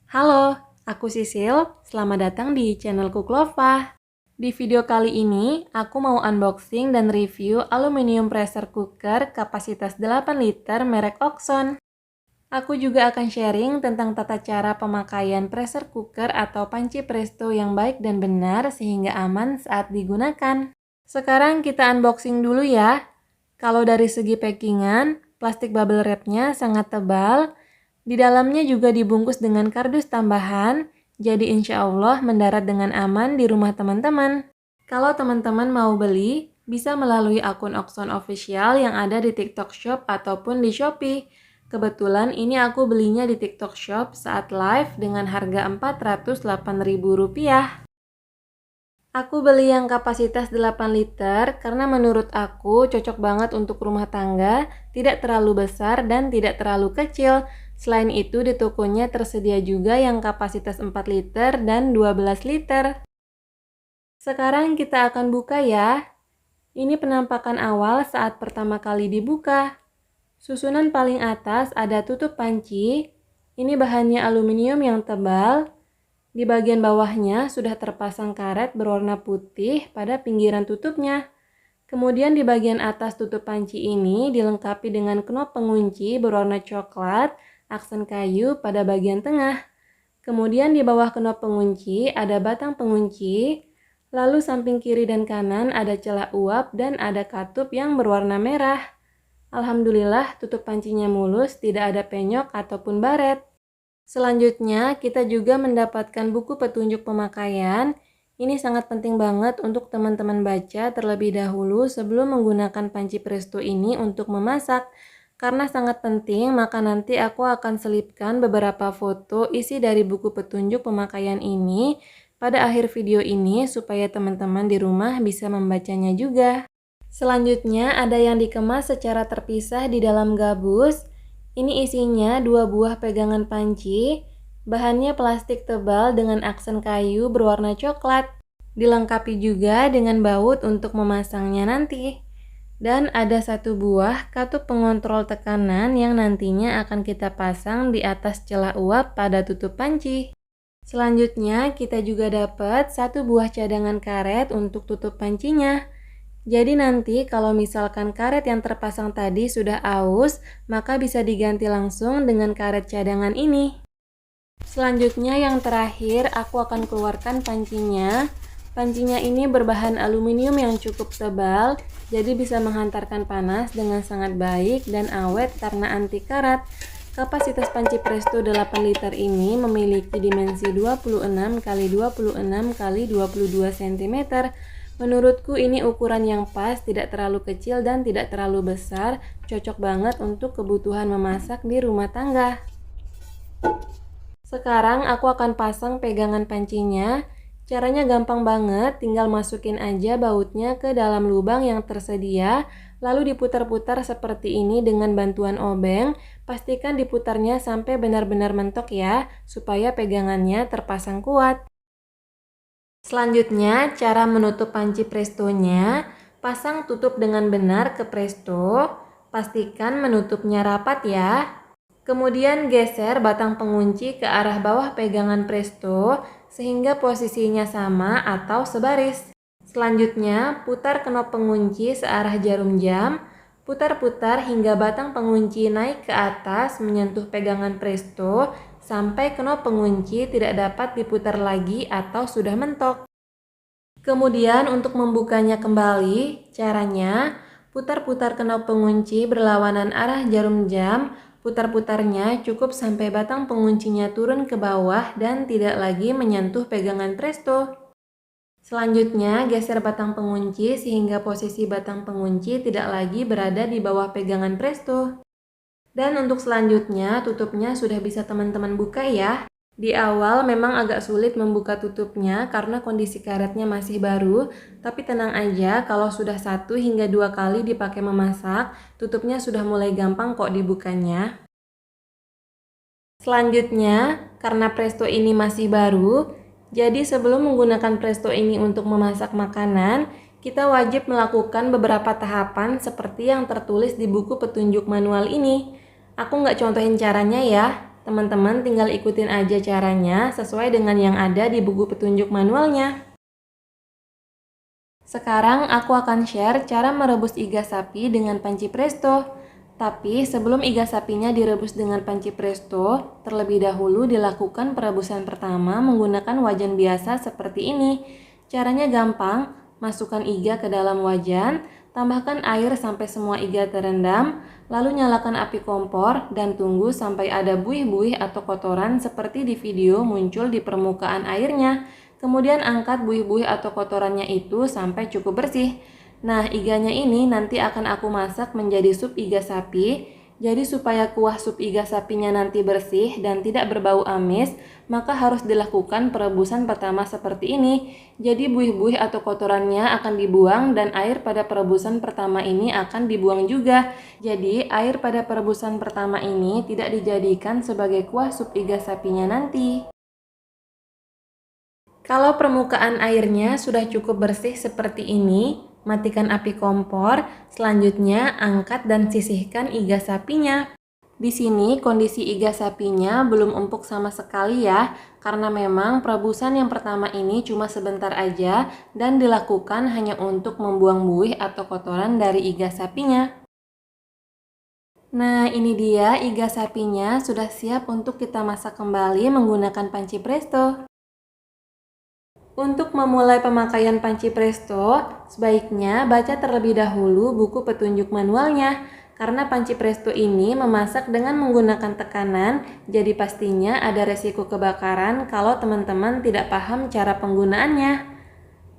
Halo, aku Sisil. Selamat datang di channel Kuklova. Di video kali ini, aku mau unboxing dan review aluminium pressure cooker kapasitas 8 liter merek Oxon. Aku juga akan sharing tentang tata cara pemakaian pressure cooker atau panci presto yang baik dan benar sehingga aman saat digunakan. Sekarang kita unboxing dulu ya. Kalau dari segi packingan, plastik bubble wrap-nya sangat tebal. Di dalamnya juga dibungkus dengan kardus tambahan, jadi insya Allah mendarat dengan aman di rumah teman-teman. Kalau teman-teman mau beli, bisa melalui akun Oxon Official yang ada di TikTok Shop ataupun di Shopee. Kebetulan ini aku belinya di TikTok Shop saat live dengan harga Rp408.000. Aku beli yang kapasitas 8 liter karena menurut aku cocok banget untuk rumah tangga, tidak terlalu besar dan tidak terlalu kecil. Selain itu di tokonya tersedia juga yang kapasitas 4 liter dan 12 liter. Sekarang kita akan buka ya. Ini penampakan awal saat pertama kali dibuka. Susunan paling atas ada tutup panci. Ini bahannya aluminium yang tebal. Di bagian bawahnya sudah terpasang karet berwarna putih pada pinggiran tutupnya. Kemudian di bagian atas tutup panci ini dilengkapi dengan knop pengunci berwarna coklat, aksen kayu pada bagian tengah. Kemudian di bawah knop pengunci ada batang pengunci, lalu samping kiri dan kanan ada celah uap dan ada katup yang berwarna merah. Alhamdulillah tutup pancinya mulus, tidak ada penyok ataupun baret. Selanjutnya, kita juga mendapatkan buku petunjuk pemakaian. Ini sangat penting banget untuk teman-teman baca terlebih dahulu sebelum menggunakan panci presto ini untuk memasak. Karena sangat penting, maka nanti aku akan selipkan beberapa foto isi dari buku petunjuk pemakaian ini pada akhir video ini supaya teman-teman di rumah bisa membacanya juga. Selanjutnya, ada yang dikemas secara terpisah di dalam gabus. Ini isinya 2 buah pegangan panci, bahannya plastik tebal dengan aksen kayu berwarna coklat, dilengkapi juga dengan baut untuk memasangnya nanti. Dan ada 1 buah katup pengontrol tekanan yang nantinya akan kita pasang di atas celah uap pada tutup panci. Selanjutnya kita juga dapat 1 buah cadangan karet untuk tutup pancinya. Jadi nanti kalau misalkan karet yang terpasang tadi sudah aus, maka bisa diganti langsung dengan karet cadangan ini. Selanjutnya yang terakhir, aku akan keluarkan pancinya. Pancinya ini berbahan aluminium yang cukup tebal, jadi bisa menghantarkan panas dengan sangat baik dan awet karena anti karat. Kapasitas panci presto 8 liter ini memiliki dimensi 26 x 26 x 22 cm. Menurutku ini ukuran yang pas, tidak terlalu kecil dan tidak terlalu besar, cocok banget untuk kebutuhan memasak di rumah tangga. Sekarang aku akan pasang pegangan pancinya. Caranya gampang banget, tinggal masukin aja bautnya ke dalam lubang yang tersedia, lalu diputar-putar seperti ini dengan bantuan obeng. Pastikan diputarnya sampai benar-benar mentok ya, supaya pegangannya terpasang kuat. Selanjutnya, cara menutup panci prestonya, pasang tutup dengan benar ke presto, pastikan menutupnya rapat ya. Kemudian geser batang pengunci ke arah bawah pegangan presto sehingga posisinya sama atau sebaris. Selanjutnya, putar knop pengunci searah jarum jam, putar-putar hingga batang pengunci naik ke atas menyentuh pegangan presto sampai knop pengunci tidak dapat diputar lagi atau sudah mentok. Kemudian untuk membukanya kembali, caranya putar-putar knop pengunci berlawanan arah jarum jam. Putar-putarnya cukup sampai batang penguncinya turun ke bawah dan tidak lagi menyentuh pegangan presto. Selanjutnya, geser batang pengunci sehingga posisi batang pengunci tidak lagi berada di bawah pegangan presto. Dan untuk selanjutnya, tutupnya sudah bisa teman-teman buka ya. Di awal memang agak sulit membuka tutupnya karena kondisi karetnya masih baru, tapi tenang aja kalau sudah 1 hingga 2 kali dipakai memasak, tutupnya sudah mulai gampang kok dibukanya. Selanjutnya, karena presto ini masih baru, jadi sebelum menggunakan presto ini untuk memasak makanan, kita wajib melakukan beberapa tahapan seperti yang tertulis di buku petunjuk manual ini. Aku nggak contohin caranya ya, Teman-teman tinggal ikutin aja caranya sesuai dengan yang ada di buku petunjuk manualnya. Sekarang aku akan share cara merebus iga sapi dengan panci presto. Tapi sebelum iga sapinya direbus dengan panci presto, terlebih dahulu dilakukan perebusan pertama menggunakan wajan biasa seperti ini. Caranya gampang, masukkan iga ke dalam wajan, tambahkan air sampai semua iga terendam, lalu nyalakan api kompor dan tunggu sampai ada buih-buih atau kotoran seperti di video muncul di permukaan airnya. Kemudian angkat buih-buih atau kotorannya itu sampai cukup bersih. Nah, iganya ini nanti akan aku masak menjadi sup iga sapi. Jadi supaya kuah sup iga sapinya nanti bersih dan tidak berbau amis, maka harus dilakukan perebusan pertama seperti ini. Jadi buih-buih atau kotorannya akan dibuang dan air pada perebusan pertama ini akan dibuang juga. Jadi air pada perebusan pertama ini tidak dijadikan sebagai kuah sup iga sapinya nanti. Kalau permukaan airnya sudah cukup bersih seperti ini, matikan api kompor, selanjutnya angkat dan sisihkan iga sapinya. Di sini kondisi iga sapinya belum empuk sama sekali ya, karena memang perebusan yang pertama ini cuma sebentar aja dan dilakukan hanya untuk membuang buih atau kotoran dari iga sapinya. Nah, ini dia iga sapinya sudah siap untuk kita masak kembali menggunakan panci presto. Untuk memulai pemakaian panci presto, sebaiknya baca terlebih dahulu buku petunjuk manualnya. Karena panci presto ini memasak dengan menggunakan tekanan, jadi pastinya ada resiko kebakaran kalau teman-teman tidak paham cara penggunaannya.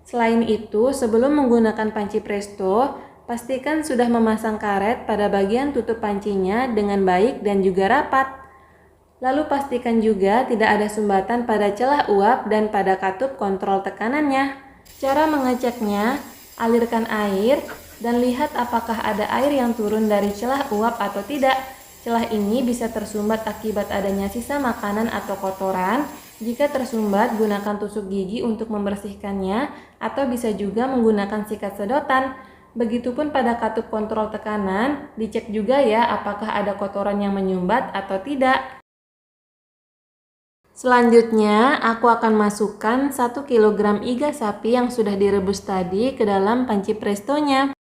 Selain itu, sebelum menggunakan panci presto, pastikan sudah memasang karet pada bagian tutup pancinya dengan baik dan juga rapat. Lalu pastikan juga tidak ada sumbatan pada celah uap dan pada katup kontrol tekanannya. Cara mengeceknya, alirkan air dan lihat apakah ada air yang turun dari celah uap atau tidak. Celah ini bisa tersumbat akibat adanya sisa makanan atau kotoran. Jika tersumbat, gunakan tusuk gigi untuk membersihkannya atau bisa juga menggunakan sikat sedotan. Begitupun pada katup kontrol tekanan, dicek juga ya apakah ada kotoran yang menyumbat atau tidak. Selanjutnya, aku akan masukkan 1 kg iga sapi yang sudah direbus tadi ke dalam panci prestonya.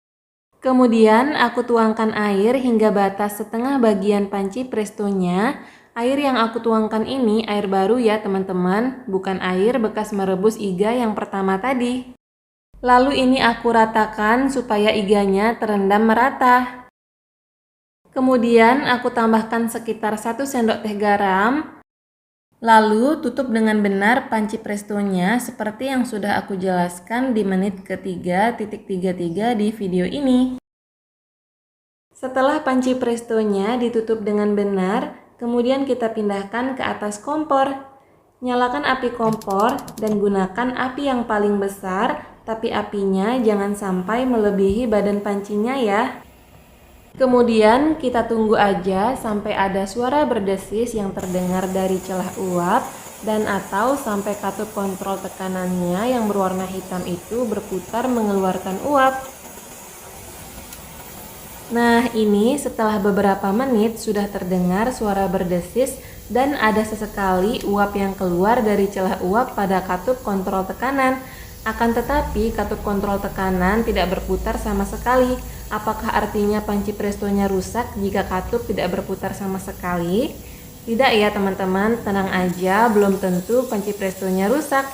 Kemudian, aku tuangkan air hingga batas setengah bagian panci prestonya. Air yang aku tuangkan ini air baru ya teman-teman, bukan air bekas merebus iga yang pertama tadi. Lalu ini aku ratakan supaya iganya terendam merata. Kemudian, aku tambahkan sekitar 1 sendok teh garam. Lalu tutup dengan benar panci prestonya seperti yang sudah aku jelaskan di menit ke-3.33 di video ini. Setelah panci prestonya ditutup dengan benar, kemudian kita pindahkan ke atas kompor. Nyalakan api kompor dan gunakan api yang paling besar, tapi apinya jangan sampai melebihi badan pancinya ya. Kemudian kita tunggu aja sampai ada suara berdesis yang terdengar dari celah uap dan atau sampai katup kontrol tekanannya yang berwarna hitam itu berputar mengeluarkan uap. Nah, ini setelah beberapa menit sudah terdengar suara berdesis dan ada sesekali uap yang keluar dari celah uap pada katup kontrol tekanan. Akan tetapi katup kontrol tekanan tidak berputar sama sekali. Apakah artinya panci prestonya rusak jika katup tidak berputar sama sekali? Tidak ya teman-teman, tenang aja, belum tentu panci prestonya rusak.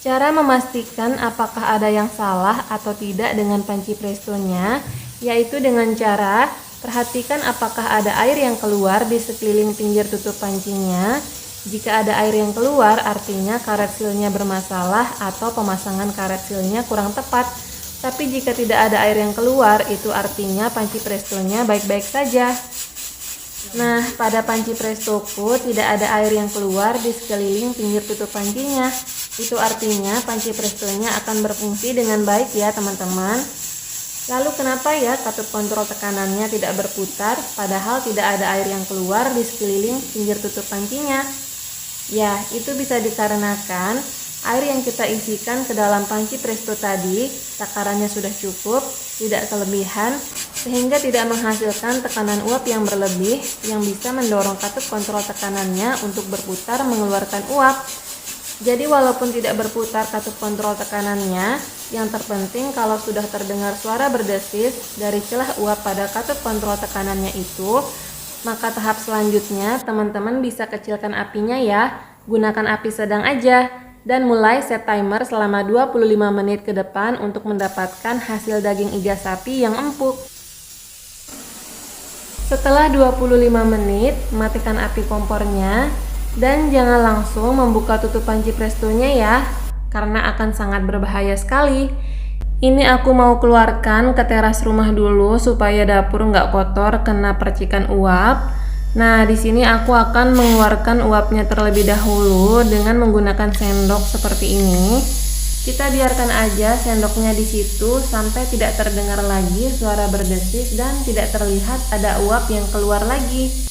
Cara memastikan apakah ada yang salah atau tidak dengan panci prestonya, yaitu dengan cara perhatikan apakah ada air yang keluar di sekeliling pinggir tutup pancinya. Jika ada air yang keluar, artinya karet sealnya bermasalah atau pemasangan karet sealnya kurang tepat. Tapi jika tidak ada air yang keluar, itu artinya panci prestonya baik-baik saja. Nah, pada panci prestoku tidak ada air yang keluar di sekeliling pinggir tutup pancinya. Itu artinya panci prestonya akan berfungsi dengan baik ya teman-teman. Lalu kenapa ya katup kontrol tekanannya tidak berputar, padahal tidak ada air yang keluar di sekeliling pinggir tutup pancinya? Ya, itu bisa dikarenakan Air yang kita isikan ke dalam panci presto tadi, takarannya sudah cukup, tidak kelebihan, sehingga tidak menghasilkan tekanan uap yang berlebih yang bisa mendorong katup kontrol tekanannya untuk berputar mengeluarkan uap. Jadi walaupun tidak berputar katup kontrol tekanannya, yang terpenting kalau sudah terdengar suara berdesis dari celah uap pada katup kontrol tekanannya itu, maka tahap selanjutnya teman-teman bisa kecilkan apinya ya, gunakan api sedang aja, dan mulai set timer selama 25 menit ke depan untuk mendapatkan hasil daging iga sapi yang empuk. Setelah 25 menit, matikan api kompornya. Dan jangan langsung membuka tutup panci prestonya ya, karena akan sangat berbahaya sekali. Ini aku mau keluarkan ke teras rumah dulu supaya dapur nggak kotor kena percikan uap. Nah, di sini aku akan mengeluarkan uapnya terlebih dahulu dengan menggunakan sendok seperti ini. Kita biarkan aja sendoknya di situ sampai tidak terdengar lagi suara berdesis dan tidak terlihat ada uap yang keluar lagi.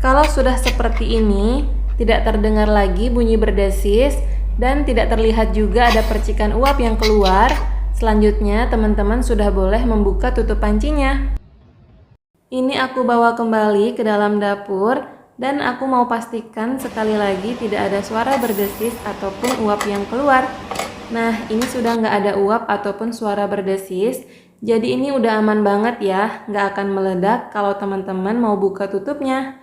Kalau sudah seperti ini, tidak terdengar lagi bunyi berdesis dan tidak terlihat juga ada percikan uap yang keluar, selanjutnya teman-teman sudah boleh membuka tutup pancinya. Ini aku bawa kembali ke dalam dapur dan aku mau pastikan sekali lagi tidak ada suara berdesis ataupun uap yang keluar. Nah, ini sudah nggak ada uap ataupun suara berdesis, jadi ini udah aman banget ya, nggak akan meledak kalau teman-teman mau buka tutupnya.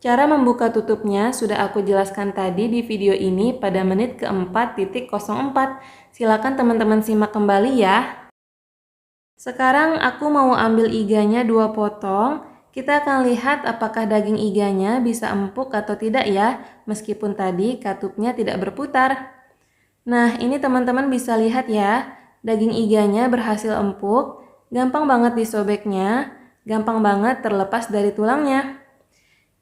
Cara membuka tutupnya sudah aku jelaskan tadi di video ini pada menit ke-4.04. Silakan teman-teman simak kembali ya. Sekarang aku mau ambil iganya 2 potong. Kita akan lihat apakah daging iganya bisa empuk atau tidak ya, meskipun tadi katupnya tidak berputar. Nah, ini teman-teman bisa lihat ya, daging iganya berhasil empuk, gampang banget disobeknya, gampang banget terlepas dari tulangnya.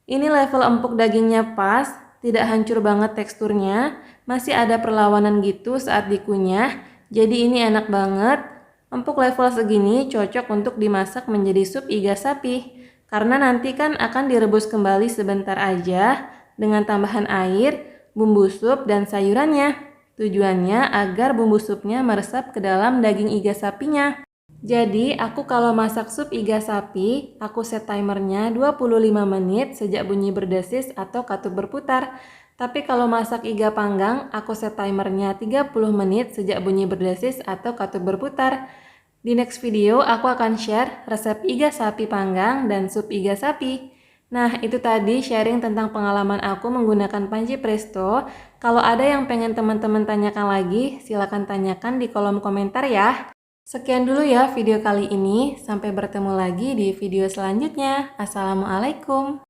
Ini level empuk dagingnya pas, tidak hancur banget teksturnya, masih ada perlawanan gitu saat dikunyah, jadi ini enak banget. Empuk level segini cocok untuk dimasak menjadi sup iga sapi, karena nanti kan akan direbus kembali sebentar aja dengan tambahan air, bumbu sup, dan sayurannya. Tujuannya agar bumbu supnya meresap ke dalam daging iga sapinya. Jadi, aku kalau masak sup iga sapi, aku set timernya 25 menit sejak bunyi berdesis atau katup berputar. Tapi kalau masak iga panggang, aku set timernya 30 menit sejak bunyi berdesis atau katup berputar. Di next video, aku akan share resep iga sapi panggang dan sup iga sapi. Nah, itu tadi sharing tentang pengalaman aku menggunakan panci presto. Kalau ada yang pengen teman-teman tanyakan lagi, silakan tanyakan di kolom komentar ya. Sekian dulu ya video kali ini, sampai bertemu lagi di video selanjutnya. Assalamualaikum.